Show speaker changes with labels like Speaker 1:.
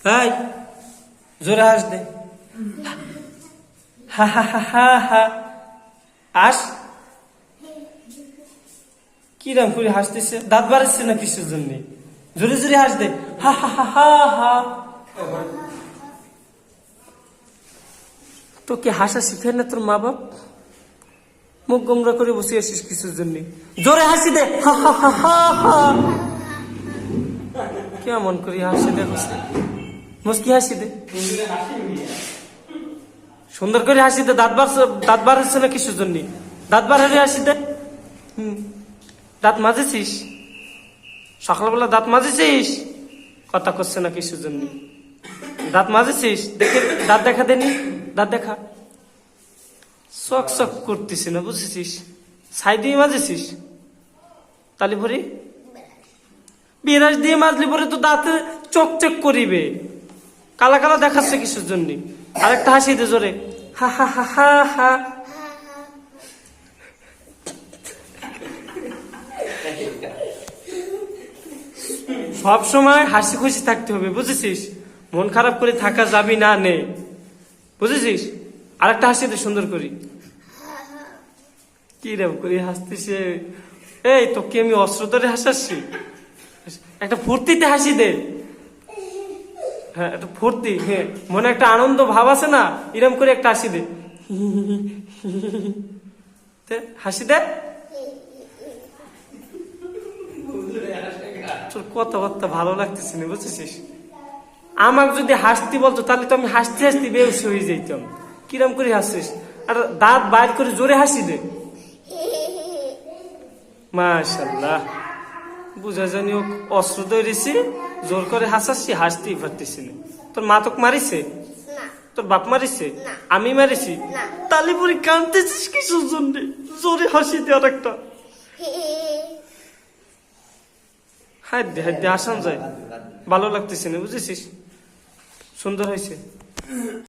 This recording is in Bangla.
Speaker 1: হাই জোরে হাস দে। হা হা হা হা হা। হাস। কিরম করে হাসতেছে? দাঁত বাড়াচ্ছে না কিসের জন্য? জোরে জোরে হাস দে। হা হা হা হা হা। তোকে হাসা শিখায় না তোর মা বাপ? মুখ গোমরা করে বসে আসিস কিছুর জন্য? জোরে হাসি দে। হা হা হা হা হা। কেমন করে হাসি দে? মুস্কি হাসি দে, সুন্দর করে হাসি দে। দাঁত বার হচ্ছে না কিছুর জন্য? দাঁত বার হলে হাসি দে। দাঁত মাজেছিস? সকালবেলা দাঁত মাজেছিস? কথা করছে না কিছুর জন্য? দাঁত মাজেছিস? দেখে দাঁত দেখা দেনি, দাঁত দেখা। চক চক করতেছি না, বুঝেছিস? ছাই দিয়ে মাজেছিস? তালি পরে বিরাজ দিয়ে মাজলি পরে তো দাঁতে চকচক করিবে। কালা কালা দেখাচ্ছে কিছুর জন্য? আরেকটা হাসি দে জোরে। হা হা হা হা হা। সব সময় হাসি খুশি থাকতে হবে, বুঝেছিস? মন খারাপ করে থাকা যাবি না, নে, বুঝেছিস? আরেকটা হাসি দে সুন্দর করি। কি রে করে হাসতেছে? এই তোকে আমি অস্ত্র ধরে হাসাচ্ছি? একটা ফুর্তিতে হাসি দে। হ্যাঁ, একটা ফুর্তি, হ্যাঁ, মনে একটা আনন্দ ভাব আছে না, এরম করে একটা হাসি দে। হাসি দে। তোর কথাবার্তা ভালো লাগতেছে না, বুঝেছিস? আমাকে যদি হাসতে বলতো তাহলে তো আমি হাসতে হাসতে বেউস হয়ে যেতাম। কিরম করে হাসছিস? আর দাঁত বাইর করে জোরে হাসি দে। মাশাআল্লাহ, বুঝা জানি ও অস্ত্র ধরেছি, জোর করে হাসাচ্ছি, হাসতেই পারতেছি না। তোর মা তোকে মারিছে? তোর বাপ মারিছে? আমি মারিছি? তালি পরে কাঁদতেছিস কিছুর জন্য? জোরে হাসি দে আর একটা। হাত দে, হাত দে, আসান যায়। ভালো লাগতেছে না, বুঝেছিস? সুন্দর হয়েছে।